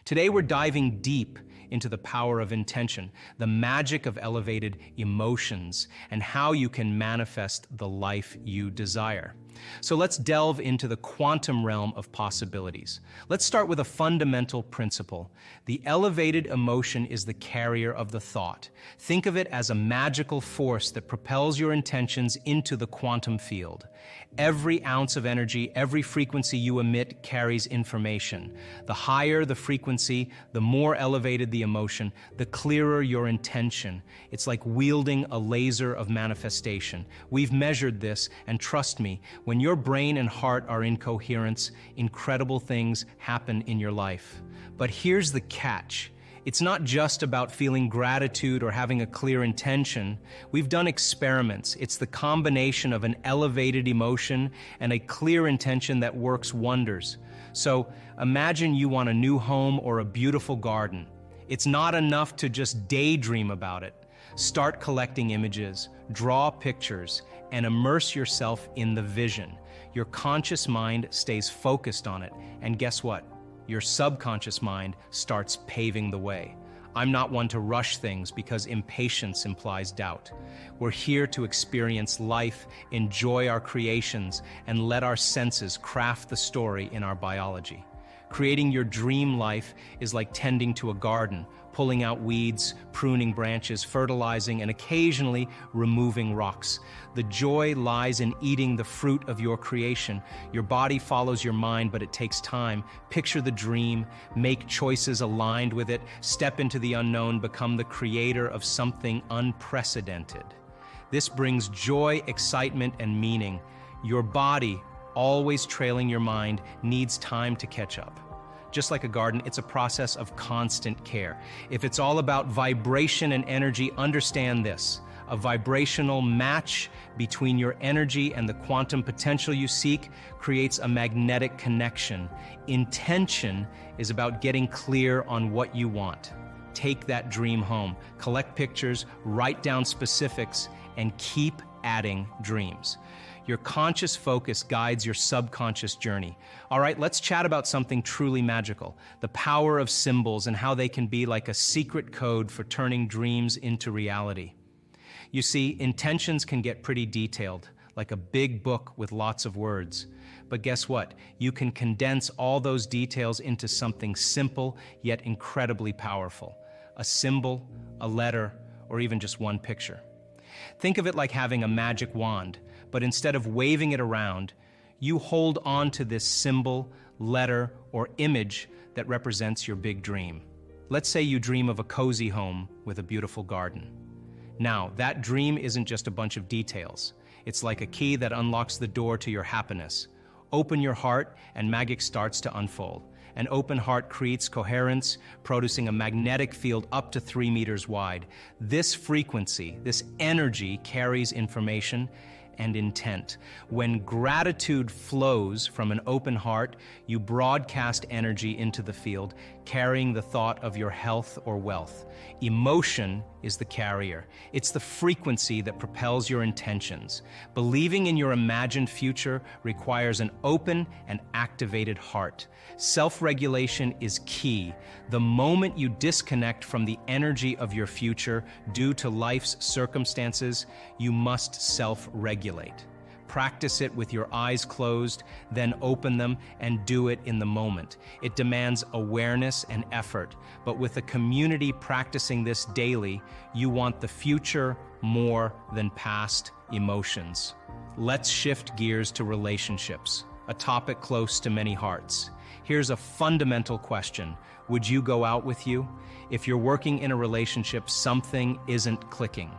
Today we're diving deep into the power of intention, the magic of elevated emotions, and how you can manifest the life you desire. So let's delve into the quantum realm of possibilities. Let's start with a fundamental principle. The elevated emotion is the carrier of the thought. Think of it as a magical force that propels your intentions into the quantum field. Every ounce of energy, every frequency you emit carries information. The higher the frequency, the more elevated the emotion, the clearer your intention. It's like wielding a laser of manifestation. We've measured this, and trust me, when your brain and heart are in coherence, incredible things happen in your life. But here's the catch. It's not just about feeling gratitude or having a clear intention. We've done experiments. It's the combination of an elevated emotion and a clear intention that works wonders. So imagine you want a new home or a beautiful garden. It's not enough to just daydream about it. Start collecting images, draw pictures, and immerse yourself in the vision. Your conscious mind stays focused on it, and guess what? Your subconscious mind starts paving the way. I'm not one to rush things because impatience implies doubt. We're here to experience life, enjoy our creations, and let our senses craft the story in our biology. Creating your dream life is like tending to a garden, pulling out weeds, pruning branches, fertilizing, and occasionally removing rocks. The joy lies in eating the fruit of your creation. Your body follows your mind, but it takes time. Picture the dream, make choices aligned with it, step into the unknown, become the creator of something unprecedented. This brings joy, excitement, and meaning. Your body, always trailing your mind, needs time to catch up. Just like a garden, it's a process of constant care. If it's all about vibration and energy, understand this. A vibrational match between your energy and the quantum potential you seek creates a magnetic connection. Intention is about getting clear on what you want. Take that dream home, collect pictures, write down specifics, and keep adding dreams. Your conscious focus guides your subconscious journey. All right, let's chat about something truly magical, the power of symbols and how they can be like a secret code for turning dreams into reality. You see, intentions can get pretty detailed, like a big book with lots of words. But guess what? You can condense all those details into something simple yet incredibly powerful. A symbol, a letter, or even just one picture. Think of it like having a magic wand, but instead of waving it around, you hold on to this symbol, letter, or image that represents your big dream. Let's say you dream of a cozy home with a beautiful garden. Now, that dream isn't just a bunch of details. It's like a key that unlocks the door to your happiness. Open your heart, and magic starts to unfold. An open heart creates coherence, producing a magnetic field up to 3 meters wide. This frequency, this energy carries information and intent. When gratitude flows from an open heart, you broadcast energy into the field, carrying the thought of your health or wealth. Emotion is the carrier. It's the frequency that propels your intentions. Believing in your imagined future requires an open and activated heart. Self-regulation is key. The moment you disconnect from the energy of your future due to life's circumstances, you must self-regulate. Practice it with your eyes closed, then open them and do it in the moment. It demands awareness and effort, but with a community practicing this daily, you want the future more than past emotions. Let's shift gears to relationships, a topic close to many hearts. Here's a fundamental question. Would you go out with you? If you're working in a relationship, something isn't clicking.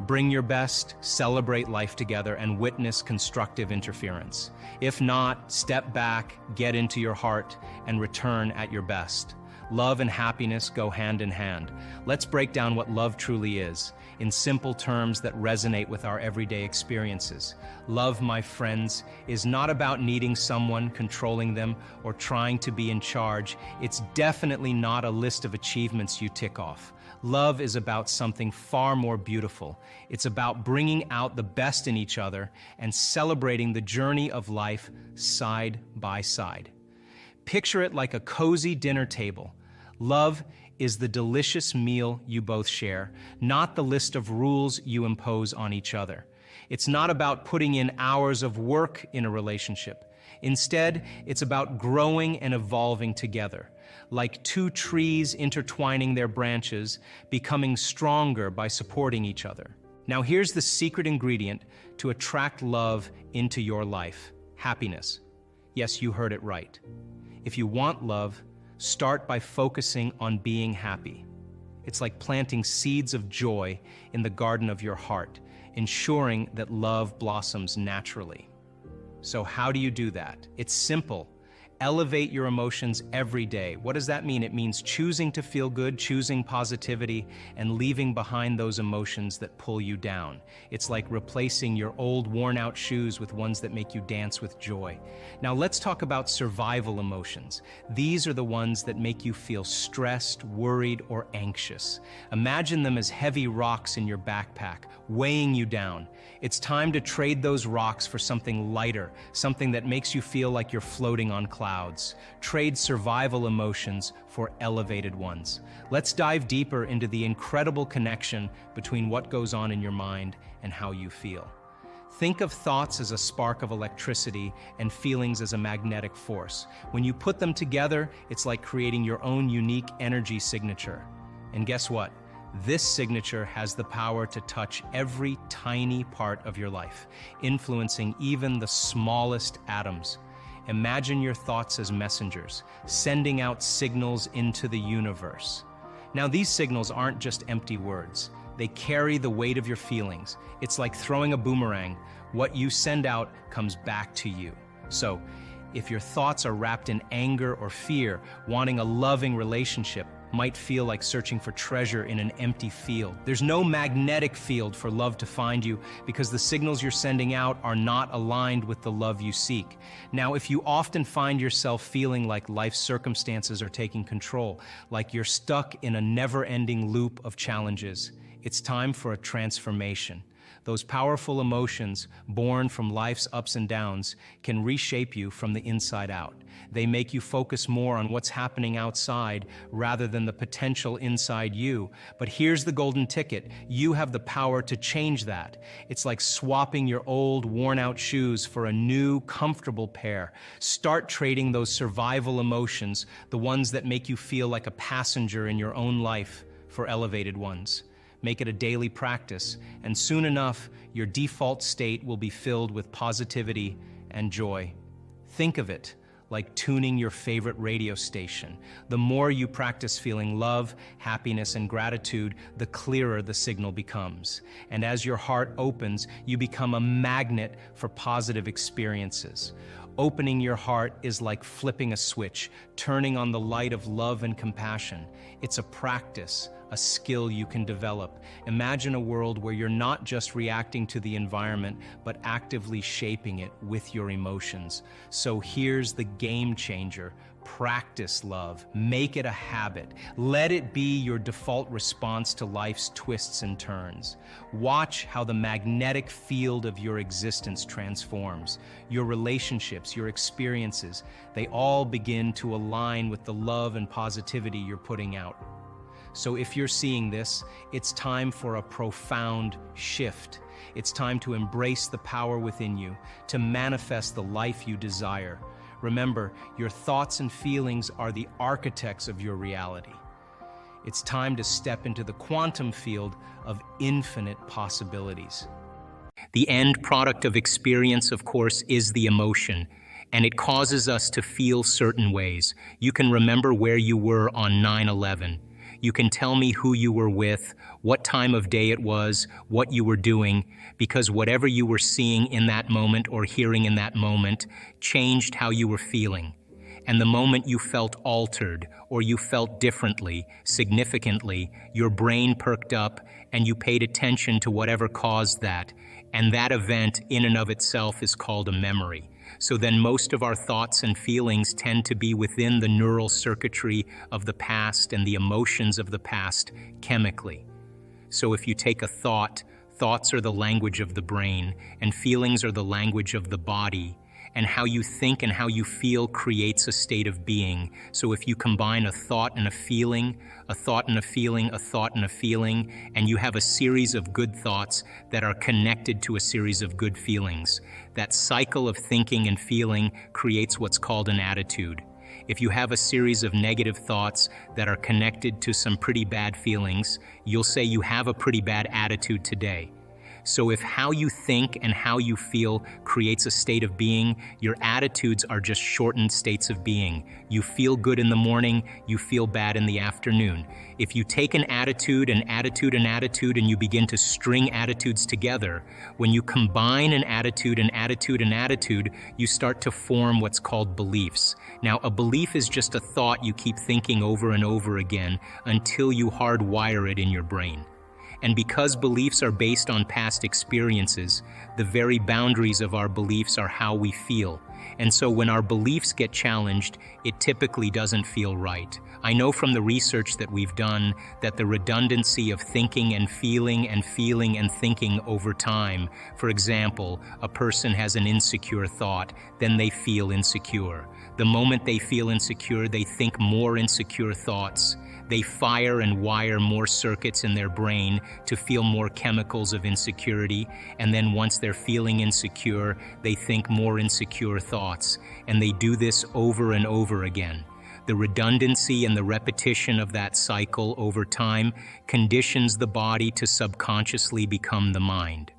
Bring your best, celebrate life together, and witness constructive interference. If not, step back, get into your heart, and return at your best. Love and happiness go hand in hand. Let's break down what love truly is, in simple terms that resonate with our everyday experiences. Love, my friends, is not about needing someone, controlling them, or trying to be in charge. It's definitely not a list of achievements you tick off. Love is about something far more beautiful. It's about bringing out the best in each other and celebrating the journey of life side by side. Picture it like a cozy dinner table. Love is the delicious meal you both share, not the list of rules you impose on each other. It's not about putting in hours of work in a relationship. Instead, it's about growing and evolving together, like two trees intertwining their branches, becoming stronger by supporting each other. Now here's the secret ingredient to attract love into your life: happiness. Yes, you heard it right. If you want love, start by focusing on being happy. It's like planting seeds of joy in the garden of your heart, ensuring that love blossoms naturally. So how do you do that? It's simple. Elevate your emotions every day. What does that mean? It means choosing to feel good, choosing positivity, and leaving behind those emotions that pull you down. It's like replacing your old worn-out shoes with ones that make you dance with joy. Now let's talk about survival emotions. These are the ones that make you feel stressed, worried, or anxious. Imagine them as heavy rocks in your backpack, weighing you down. It's time to trade those rocks for something lighter, something that makes you feel like you're floating on clouds. Trade survival emotions for elevated ones. Let's dive deeper into the incredible connection between what goes on in your mind and how you feel. Think of thoughts as a spark of electricity and feelings as a magnetic force. When you put them together, it's like creating your own unique energy signature. And guess what? This signature has the power to touch every tiny part of your life, influencing even the smallest atoms. Imagine your thoughts as messengers, sending out signals into the universe. Now, these signals aren't just empty words. They carry the weight of your feelings. It's like throwing a boomerang. What you send out comes back to you. So, if your thoughts are wrapped in anger or fear, wanting a loving relationship might feel like searching for treasure in an empty field. There's no magnetic field for love to find you because the signals you're sending out are not aligned with the love you seek. Now, if you often find yourself feeling like life's circumstances are taking control, like you're stuck in a never-ending loop of challenges, it's time for a transformation. Those powerful emotions, born from life's ups and downs, can reshape you from the inside out. They make you focus more on what's happening outside rather than the potential inside you. But here's the golden ticket. You have the power to change that. It's like swapping your old, worn-out shoes for a new, comfortable pair. Start trading those survival emotions, the ones that make you feel like a passenger in your own life, for elevated ones. Make it a daily practice, and soon enough, your default state will be filled with positivity and joy. Think of it like tuning your favorite radio station. The more you practice feeling love, happiness, and gratitude, the clearer the signal becomes. And as your heart opens, you become a magnet for positive experiences. Opening your heart is like flipping a switch, turning on the light of love and compassion. It's a practice, a skill you can develop. Imagine a world where you're not just reacting to the environment, but actively shaping it with your emotions. So here's the game changer. Practice love. Make it a habit. Let it be your default response to life's twists and turns. Watch how the magnetic field of your existence transforms. Your relationships, your experiences, they all begin to align with the love and positivity you're putting out. So if you're seeing this, it's time for a profound shift. It's time to embrace the power within you, to manifest the life you desire. Remember, your thoughts and feelings are the architects of your reality. It's time to step into the quantum field of infinite possibilities. The end product of experience, of course, is the emotion, and it causes us to feel certain ways. You can remember where you were on 9/11. You can tell me who you were with, what time of day it was, what you were doing, because whatever you were seeing in that moment or hearing in that moment changed how you were feeling. And the moment you felt altered or you felt differently, significantly, your brain perked up and you paid attention to whatever caused that. And that event in and of itself is called a memory. So then most of our thoughts and feelings tend to be within the neural circuitry of the past and the emotions of the past chemically. So if you take a thought, thoughts are the language of the brain, and feelings are the language of the body. And how you think and how you feel creates a state of being. So if you combine a thought and a feeling, a thought and a feeling, a thought and a feeling, and you have a series of good thoughts that are connected to a series of good feelings, that cycle of thinking and feeling creates what's called an attitude. If you have a series of negative thoughts that are connected to some pretty bad feelings, you'll say you have a pretty bad attitude today. So if how you think and how you feel creates a state of being, your attitudes are just shortened states of being. You feel good in the morning, you feel bad in the afternoon. If you take an attitude, an attitude, an attitude, and you begin to string attitudes together, when you combine an attitude, an attitude, an attitude, you start to form what's called beliefs. Now, a belief is just a thought you keep thinking over and over again until you hardwire it in your brain. And because beliefs are based on past experiences, the very boundaries of our beliefs are how we feel. And so when our beliefs get challenged, it typically doesn't feel right. I know from the research that we've done that the redundancy of thinking and feeling and feeling and thinking over time, for example, a person has an insecure thought, then they feel insecure. The moment they feel insecure, they think more insecure thoughts. They fire and wire more circuits in their brain to feel more chemicals of insecurity, and then once they're feeling insecure, they think more insecure thoughts, and they do this over and over again. The redundancy and the repetition of that cycle over time conditions the body to subconsciously become the mind.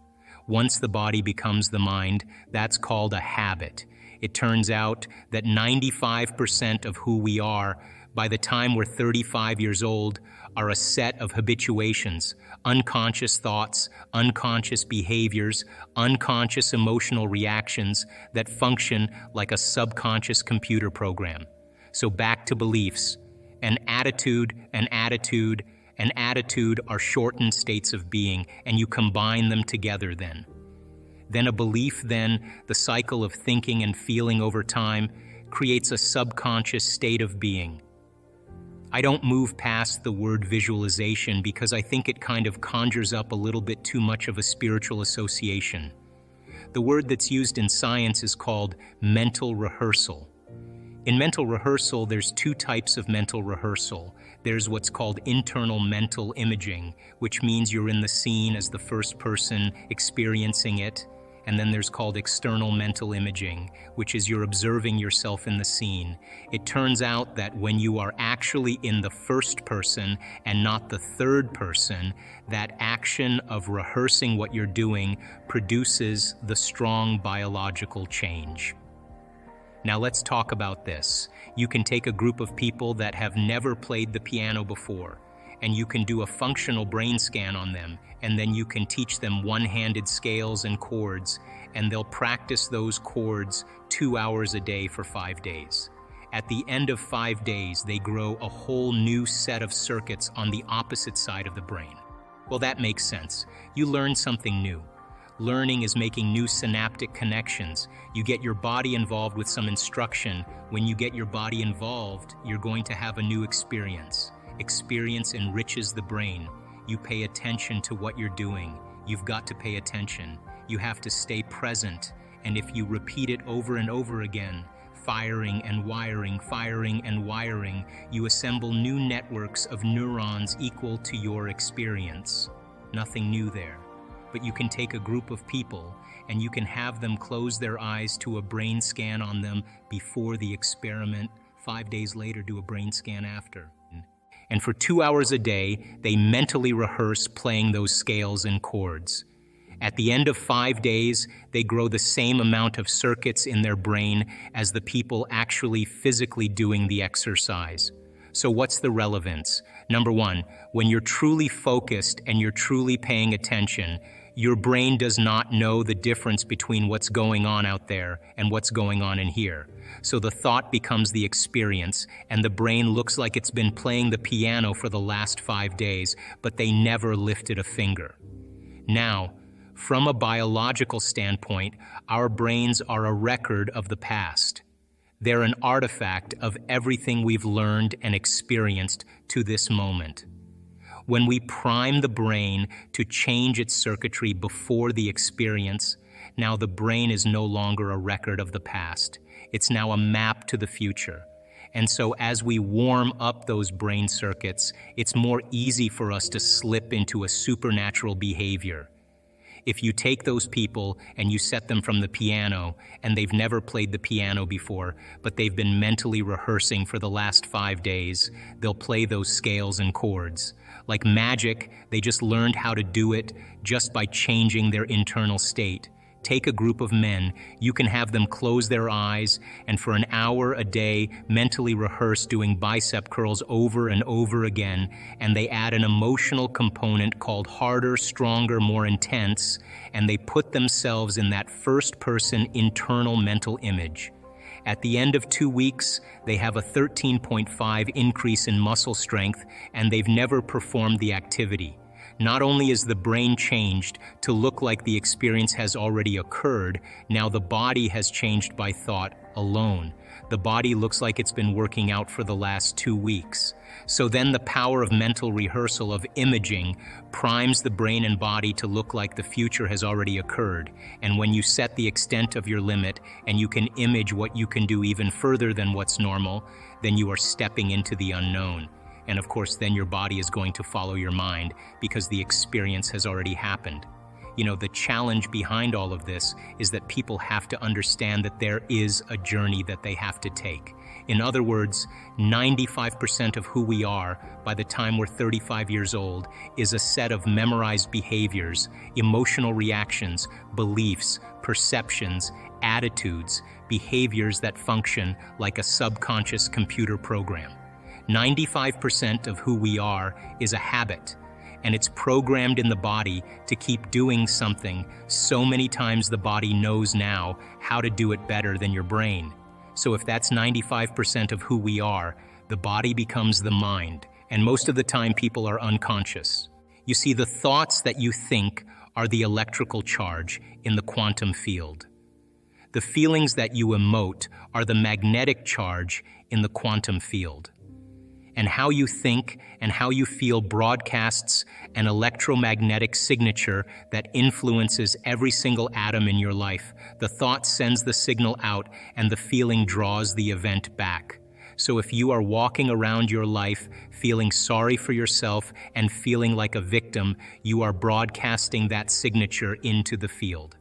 Once the body becomes the mind, that's called a habit. It turns out that 95% of who we are by the time we're 35 years old, are a set of habituations, unconscious thoughts, unconscious behaviors, unconscious emotional reactions that function like a subconscious computer program. So back to beliefs. An attitude, an attitude, an attitude are shortened states of being, and you combine them together then. Then a belief, then the cycle of thinking and feeling over time creates a subconscious state of being. I don't move past the word visualization because I think it kind of conjures up a little bit too much of a spiritual association. The word that's used in science is called mental rehearsal. In mental rehearsal, there's two types of mental rehearsal. There's what's called internal mental imaging, which means you're in the scene as the first person experiencing it. And then there's called external mental imaging, which is you're observing yourself in the scene. It turns out that when you are actually in the first person and not the third person, that action of rehearsing what you're doing produces the strong biological change. Now let's talk about this. You can take a group of people that have never played the piano before, and you can do a functional brain scan on them, and then you can teach them one-handed scales and chords, and they'll practice those chords 2 hours a day for 5 days. At the end of 5 days, they grow a whole new set of circuits on the opposite side of the brain. Well, that makes sense. You learn something new. Learning is making new synaptic connections. You get your body involved with some instruction. When you get your body involved, you're going to have a new experience. Experience enriches the brain. You pay attention to what you're doing. You've got to pay attention. You have to stay present. And if you repeat it over and over again, firing and wiring, you assemble new networks of neurons equal to your experience. Nothing new there. But you can take a group of people and you can have them close their eyes to a brain scan on them before the experiment. 5 days later, do a brain scan after. And for 2 hours a day, they mentally rehearse playing those scales and chords. At the end of 5 days, they grow the same amount of circuits in their brain as the people actually physically doing the exercise. So what's the relevance? Number one, when you're truly focused and you're truly paying attention, your brain does not know the difference between what's going on out there and what's going on in here. So the thought becomes the experience, and the brain looks like it's been playing the piano for the last 5 days, but they never lifted a finger. Now, from a biological standpoint, our brains are a record of the past. They're an artifact of everything we've learned and experienced to this moment. When we prime the brain to change its circuitry before the experience, Now the brain is no longer a record of the past. It's now a map to the future. And so as we warm up those brain circuits, it's more easy for us to slip into a supernatural behavior. If you take those people and you set them from the piano, and they've never played the piano before, but they've been mentally rehearsing for the last 5 days, they'll play those scales and chords. Like magic, they just learned how to do it just by changing their internal state. Take a group of men, you can have them close their eyes and for an hour a day mentally rehearse doing bicep curls over and over again, and they add an emotional component called harder, stronger, more intense, and they put themselves in that first-person internal mental image. At the end of 2 weeks, they have a 13.5 increase in muscle strength, and they've never performed the activity. Not only is the brain changed to look like the experience has already occurred, now the body has changed by thought alone. The body looks like it's been working out for the last 2 weeks. So then the power of mental rehearsal, of imaging, primes the brain and body to look like the future has already occurred. And when you set the extent of your limit and you can image what you can do even further than what's normal, then you are stepping into the unknown. And of course, then your body is going to follow your mind because the experience has already happened. You know, the challenge behind all of this is that people have to understand that there is a journey that they have to take. In other words, 95% of who we are by the time we're 35 years old is a set of memorized behaviors, emotional reactions, beliefs, perceptions, attitudes, behaviors that function like a subconscious computer program. 95% of who we are is a habit, and it's programmed in the body to keep doing something so many times the body knows now how to do it better than your brain. So if that's 95% of who we are, the body becomes the mind, and most of the time people are unconscious. You see, the thoughts that you think are the electrical charge in the quantum field. The feelings that you emote are the magnetic charge in the quantum field. And how you think and how you feel broadcasts an electromagnetic signature that influences every single atom in your life. The thought sends the signal out, and the feeling draws the event back. So if you are walking around your life feeling sorry for yourself and feeling like a victim, you are broadcasting that signature into the field.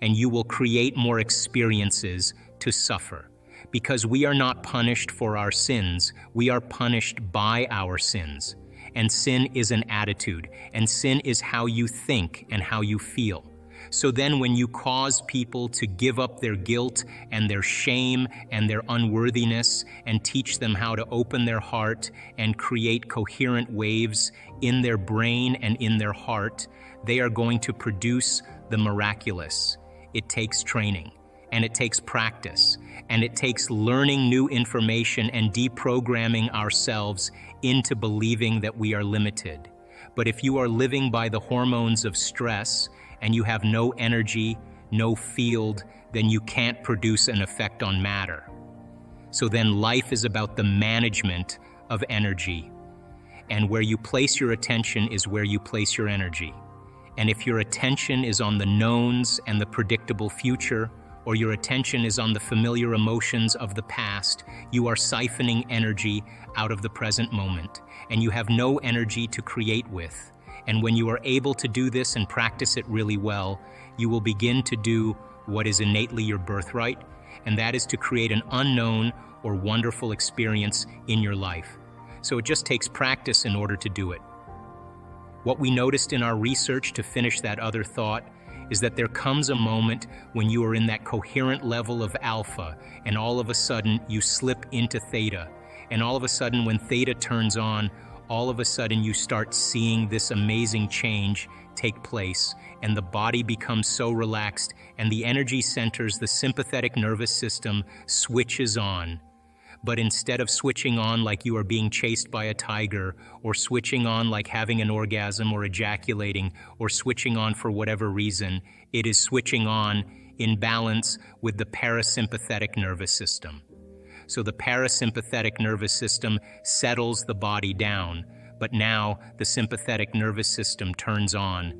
And you will create more experiences to suffer. Because we are not punished for our sins, we are punished by our sins. And sin is an attitude, and sin is how you think and how you feel. So then when you cause people to give up their guilt and their shame and their unworthiness and teach them how to open their heart and create coherent waves in their brain and in their heart, they are going to produce the miraculous. It takes training. And it takes practice, and it takes learning new information and deprogramming ourselves into believing that we are limited. But if you are living by the hormones of stress and you have no energy, no field, then you can't produce an effect on matter. So then life is about the management of energy. And where you place your attention is where you place your energy. And if your attention is on the knowns and the predictable future, or your attention is on the familiar emotions of the past, you are siphoning energy out of the present moment, and you have no energy to create with. And when you are able to do this and practice it really well, you will begin to do what is innately your birthright, and that is to create an unknown or wonderful experience in your life. So it just takes practice in order to do it. What we noticed in our research, to finish that other thought, is that there comes a moment when you are in that coherent level of alpha, and all of a sudden you slip into theta. And all of a sudden when theta turns on, all of a sudden you start seeing this amazing change take place, and the body becomes so relaxed, and the energy centers, the sympathetic nervous system, switches on. But instead of switching on like you are being chased by a tiger, or switching on like having an orgasm or ejaculating, or switching on for whatever reason, it is switching on in balance with the parasympathetic nervous system. So the parasympathetic nervous system settles the body down, but now the sympathetic nervous system turns on.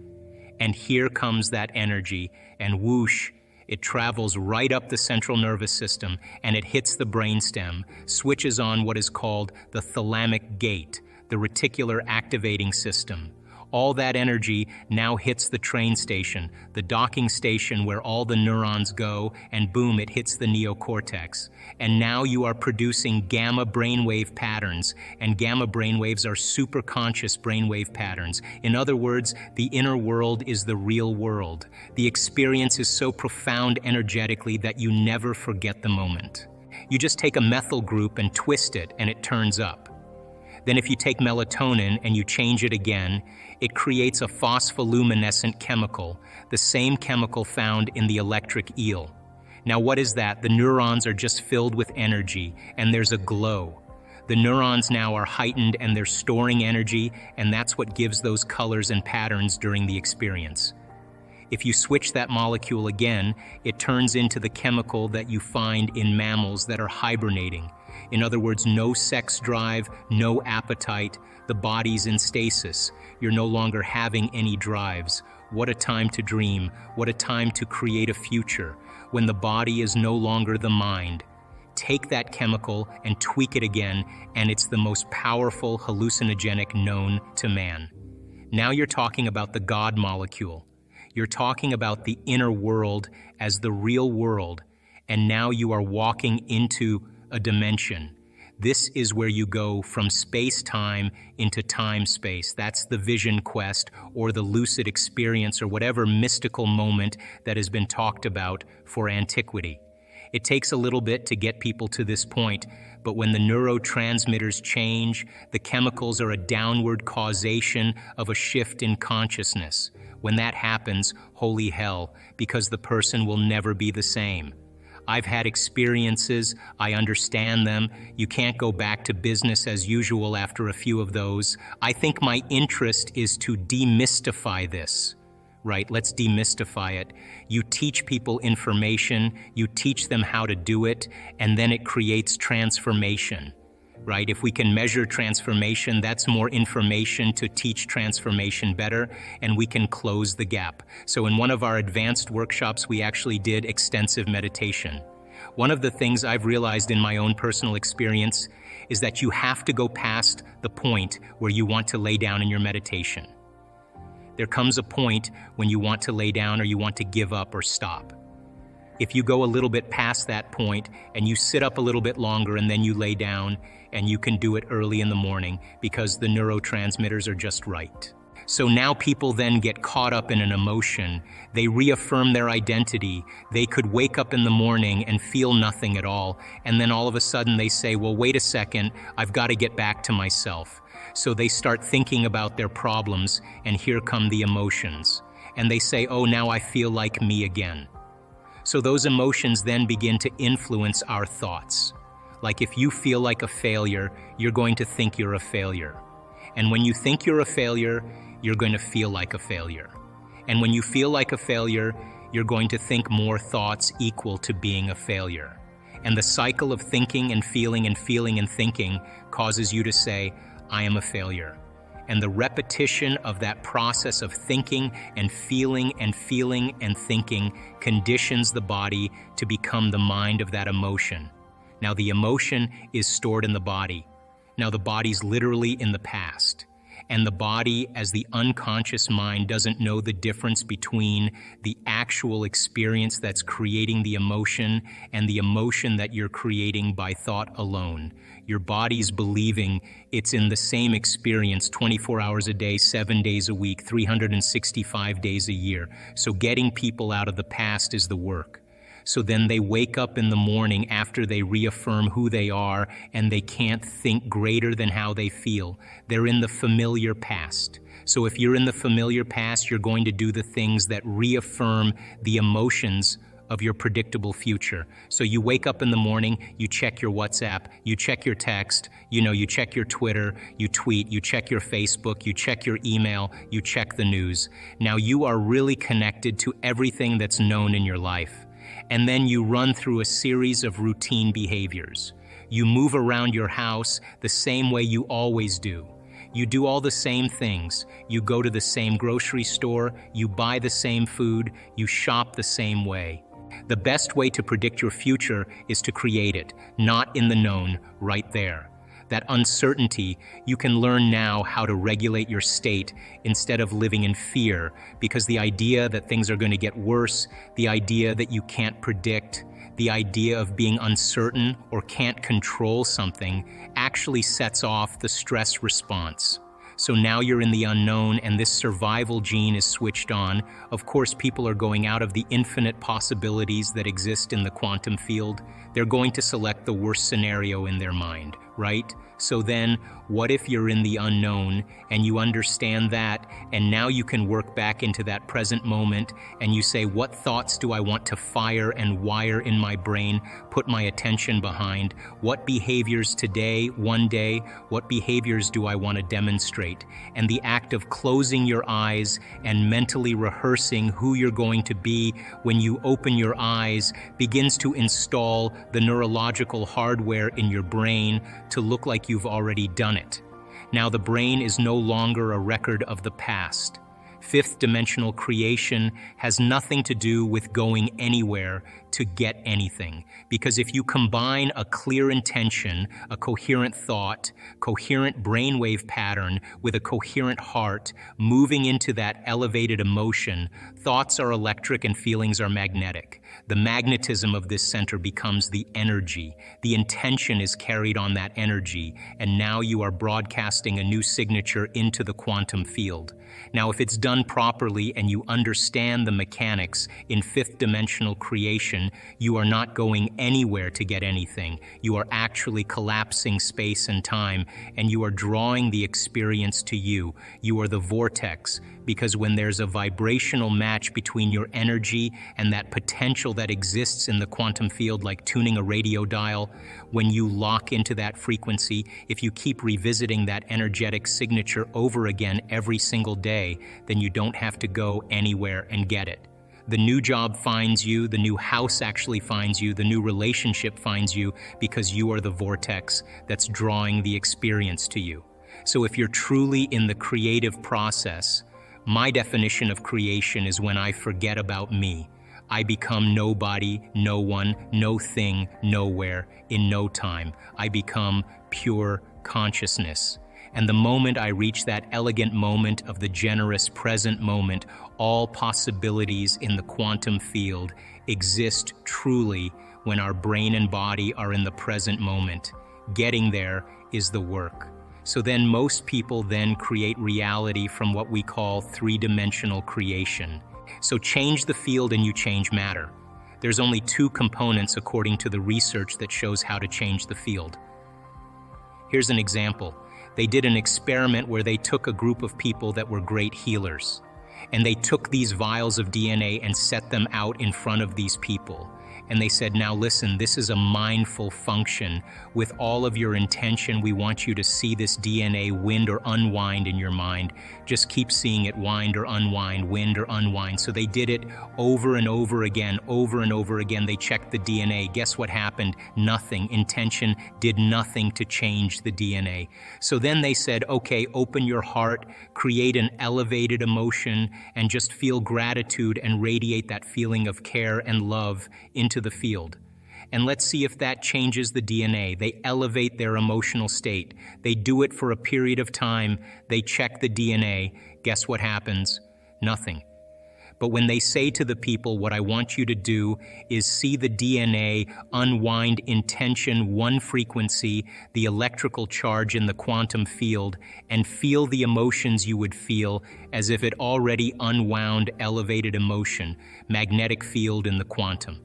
And here comes that energy, and whoosh, it travels right up the central nervous system, and it hits the brainstem, switches on what is called the thalamic gate, the reticular activating system. All that energy now hits the train station, the docking station where all the neurons go, and boom, it hits the neocortex. And now you are producing gamma brainwave patterns, and gamma brainwaves are superconscious brainwave patterns. In other words, the inner world is the real world. The experience is so profound energetically that you never forget the moment. You just take a methyl group and twist it, and it turns up. Then if you take melatonin and you change it again, it creates a phospholuminescent chemical, the same chemical found in the electric eel. Now what is that? The neurons are just filled with energy, and there's a glow. The neurons now are heightened and they're storing energy, and that's what gives those colors and patterns during the experience. If you switch that molecule again, it turns into the chemical that you find in mammals that are hibernating. In other words, no sex drive, no appetite, the body's in stasis. You're no longer having any drives. What a time to dream, what a time to create a future, when the body is no longer the mind. Take that chemical and tweak it again, and it's the most powerful hallucinogenic known to man. Now you're talking about the God molecule. You're talking about the inner world as the real world, and now you are walking into a dimension. This is where you go from space-time into time-space. That's the vision quest or the lucid experience or whatever mystical moment that has been talked about for antiquity. It takes a little bit to get people to this point, but when the neurotransmitters change, the chemicals are a downward causation of a shift in consciousness. When that happens, holy hell, because the person will never be the same. I've had experiences, I understand them. You can't go back to business as usual after a few of those. I think my interest is to demystify this, right? Let's demystify it. You teach people information, you teach them how to do it, and then it creates transformation, right? If we can measure transformation, that's more information to teach transformation better, and we can close the gap. So in one of our advanced workshops, we actually did extensive meditation. One of the things I've realized in my own personal experience is that you have to go past the point where you want to lay down in your meditation. There comes a point when you want to lay down or you want to give up or stop. If you go a little bit past that point and you sit up a little bit longer and then you lay down, and you can do it early in the morning because the neurotransmitters are just right. So now people then get caught up in an emotion. They reaffirm their identity. They could wake up in the morning and feel nothing at all. And then all of a sudden they say, well, wait a second, I've got to get back to myself. So they start thinking about their problems, and here come the emotions. And they say, oh, now I feel like me again. So those emotions then begin to influence our thoughts. Like if you feel like a failure, you're going to think you're a failure. And when you think you're a failure, you're going to feel like a failure. And when you feel like a failure, you're going to think more thoughts equal to being a failure. And the cycle of thinking and feeling and feeling and thinking causes you to say, I am a failure. And the repetition of that process of thinking and feeling and feeling and thinking conditions the body to become the mind of that emotion. Now the emotion is stored in the body. Now the body's literally in the past. And the body, as the unconscious mind, doesn't know the difference between the actual experience that's creating the emotion and the emotion that you're creating by thought alone. Your body's believing it's in the same experience 24 hours a day, 7 days a week, 365 days a year. So getting people out of the past is the work. So then they wake up in the morning after they reaffirm who they are, and they can't think greater than how they feel. They're in the familiar past. So if you're in the familiar past, you're going to do the things that reaffirm the emotions of your predictable future. So you wake up in the morning, you check your WhatsApp, you check your text, you check your Twitter, you tweet, you check your Facebook, you check your email, you check the news. Now you are really connected to everything that's known in your life. And then you run through a series of routine behaviors. You move around your house the same way you always do. You do all the same things. You go to the same grocery store, you buy the same food, you shop the same way. The best way to predict your future is to create it, not in the known, right there. That uncertainty, you can learn now how to regulate your state instead of living in fear, because the idea that things are going to get worse, the idea that you can't predict, the idea of being uncertain or can't control something actually sets off the stress response. So now you're in the unknown and this survival gene is switched on. Of course, people are going out of the infinite possibilities that exist in the quantum field. They're going to select the worst scenario in their mind, right? So then, what if you're in the unknown and you understand that, and now you can work back into that present moment and you say, what thoughts do I want to fire and wire in my brain, put my attention behind? What behaviors today, one day, what behaviors do I want to demonstrate? And the act of closing your eyes and mentally rehearsing who you're going to be when you open your eyes begins to install the neurological hardware in your brain to look like you've already done it. Now the brain is no longer a record of the past. Fifth dimensional creation has nothing to do with going anywhere to get anything. Because if you combine a clear intention, a coherent thought, coherent brainwave pattern with a coherent heart, moving into that elevated emotion, thoughts are electric and feelings are magnetic. The magnetism of this center becomes the energy. The intention is carried on that energy, and now you are broadcasting a new signature into the quantum field. Now, if it's done properly and you understand the mechanics in fifth dimensional creation, you are not going anywhere to get anything. You are actually collapsing space and time, and you are drawing the experience to you. You are the vortex, because when there's a vibrational match between your energy and that potential that exists in the quantum field, like tuning a radio dial, when you lock into that frequency, if you keep revisiting that energetic signature over again every single day, then you don't have to go anywhere and get it. The new job finds you, the new house actually finds you, the new relationship finds you, because you are the vortex that's drawing the experience to you. So if you're truly in the creative process, my definition of creation is when I forget about me. I become nobody, no one, no thing, nowhere, in no time. I become pure consciousness. And the moment I reach that elegant moment of the generous present moment, all possibilities in the quantum field exist truly when our brain and body are in the present moment. Getting there is the work. So then most people then create reality from what we call three-dimensional creation. So change the field and you change matter. There's only two components according to the research that shows how to change the field. Here's an example. They did an experiment where they took a group of people that were great healers, and they took these vials of DNA and set them out in front of these people. And they said, now listen, this is a mindful function. With all of your intention, we want you to see this DNA wind or unwind in your mind. Just keep seeing it wind or unwind, wind or unwind. So they did it over and over again, over and over again. They checked the DNA. Guess what happened? Nothing. Intention did nothing to change the DNA. So then they said, okay, open your heart, create an elevated emotion, and just feel gratitude and radiate that feeling of care and love into the field. And let's see if that changes the DNA. They elevate their emotional state. They do it for a period of time. They check the DNA. Guess what happens? Nothing. But when they say to the people, what I want you to do is see the DNA unwind intention one frequency, the electrical charge in the quantum field, and feel the emotions you would feel as if it already unwound elevated emotion, magnetic field in the quantum.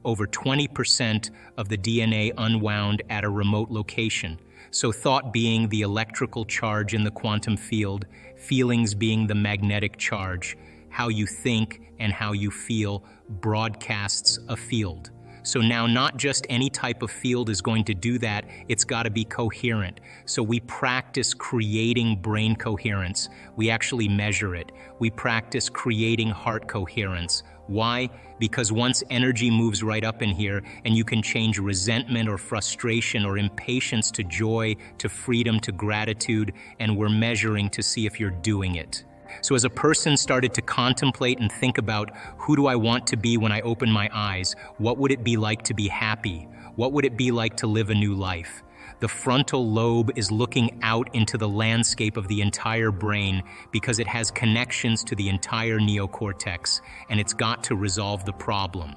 Over 20% of the DNA unwound at a remote location. So thought being the electrical charge in the quantum field, feelings being the magnetic charge. How you think and how you feel broadcasts a field. So now not just any type of field is going to do that, it's got to be coherent. So we practice creating brain coherence. We actually measure it. We practice creating heart coherence. Why? Because once energy moves right up in here and you can change resentment or frustration or impatience to joy, to freedom, to gratitude, and we're measuring to see if you're doing it. So as a person started to contemplate and think about who do I want to be when I open my eyes, what would it be like to be happy? What would it be like to live a new life? The frontal lobe is looking out into the landscape of the entire brain because it has connections to the entire neocortex, and it's got to resolve the problem.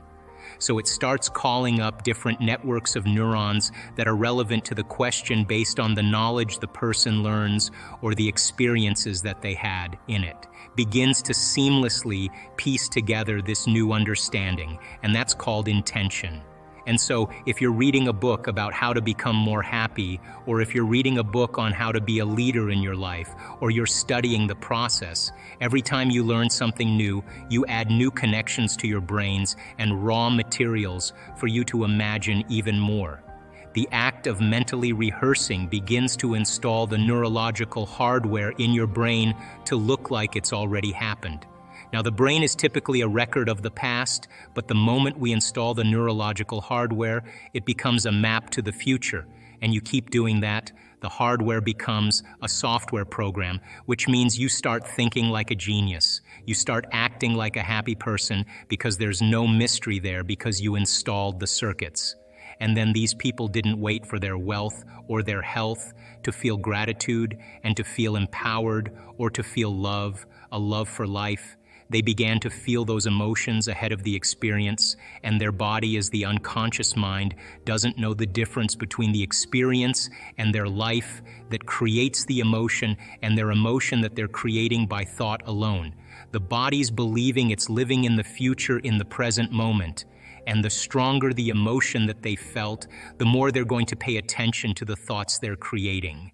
So it starts calling up different networks of neurons that are relevant to the question based on the knowledge the person learns or the experiences that they had in it. Begins to seamlessly piece together this new understanding, and that's called intention. And so if you're reading a book about how to become more happy, or if you're reading a book on how to be a leader in your life, or you're studying the process, every time you learn something new, you add new connections to your brains and raw materials for you to imagine even more. The act of mentally rehearsing begins to install the neurological hardware in your brain to look like it's already happened. Now, the brain is typically a record of the past, but the moment we install the neurological hardware, it becomes a map to the future. And you keep doing that, the hardware becomes a software program, which means you start thinking like a genius. You start acting like a happy person because there's no mystery there because you installed the circuits. And then these people didn't wait for their wealth or their health to feel gratitude and to feel empowered or to feel love, a love for life. They began to feel those emotions ahead of the experience, and their body, as the unconscious mind, doesn't know the difference between the experience and their life that creates the emotion and their emotion that they're creating by thought alone. The body's believing it's living in the future in the present moment. And the stronger the emotion that they felt, the more they're going to pay attention to the thoughts they're creating.